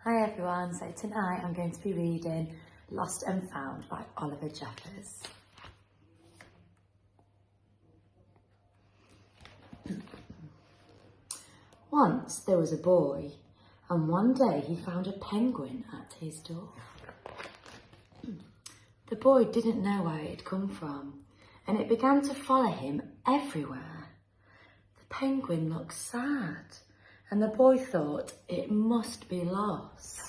Hi everyone, so tonight I'm going to be reading Lost and Found by Oliver Jeffers. Once there was a boy, and one day he found a penguin at his door. The boy didn't know where it had come from, and it began to follow him everywhere. The penguin looked sad, and the boy thought it must be lost.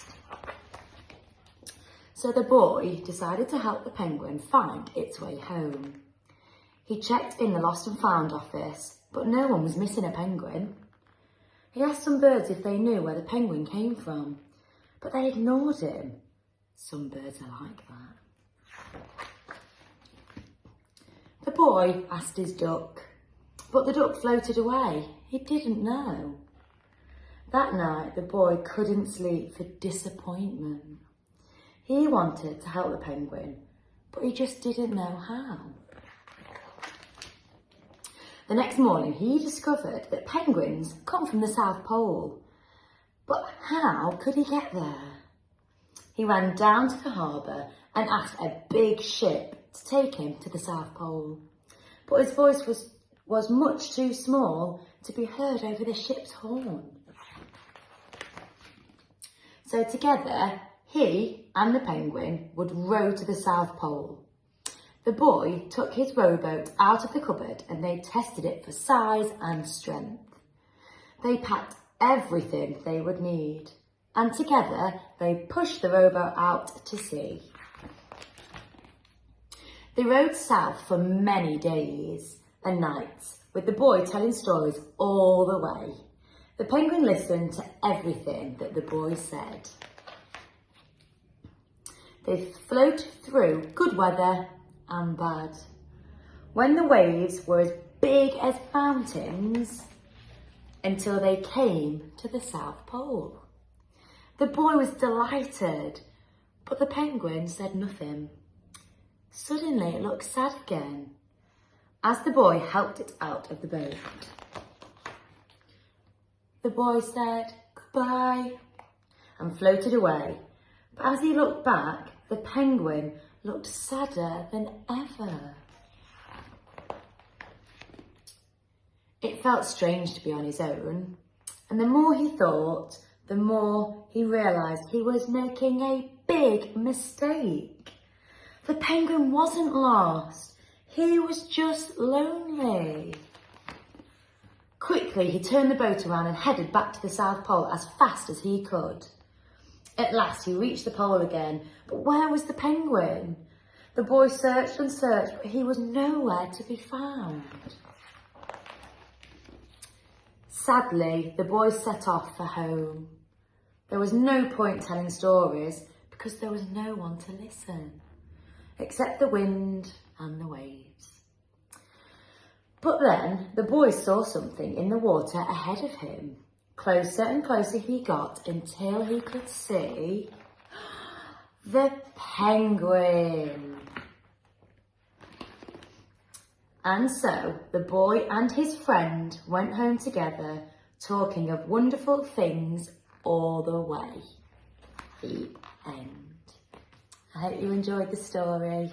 So the boy decided to help the penguin find its way home. He checked in the Lost and Found office, but no one was missing a penguin. He asked some birds if they knew where the penguin came from, but they ignored him. Some birds are like that. The boy asked his duck, but the duck floated away. He didn't know. That night, the boy couldn't sleep for disappointment. He wanted to help the penguin, but he just didn't know how. The next morning, he discovered that penguins come from the South Pole. But how could he get there? He ran down to the harbour and asked a big ship to take him to the South Pole. But his voice was much too small to be heard over the ship's horn. So together, he and the penguin would row to the South Pole. The boy took his rowboat out of the cupboard and they tested it for size and strength. They packed everything they would need, and together they pushed the rowboat out to sea. They rowed south for many days and nights, with the boy telling stories all the way. The penguin listened to everything that the boy said. They floated through good weather and bad. When the waves were as big as mountains, until they came to the South Pole. The boy was delighted, but the penguin said nothing. Suddenly it looked sad again, as the boy helped it out of the boat. The boy said goodbye and floated away, but as he looked back, the penguin looked sadder than ever. It felt strange to be on his own, and the more he thought, the more he realised he was making a big mistake. The penguin wasn't lost, he was just lonely. Quickly, he turned the boat around and headed back to the South Pole as fast as he could. At last, he reached the pole again, but where was the penguin? The boy searched and searched, but he was nowhere to be found. Sadly, the boy set off for home. There was no point telling stories because there was no one to listen, except the wind and the waves. But then the boy saw something in the water ahead of him. Closer and closer he got until he could see the penguin. And so the boy and his friend went home together, talking of wonderful things all the way. The end. I hope you enjoyed the story.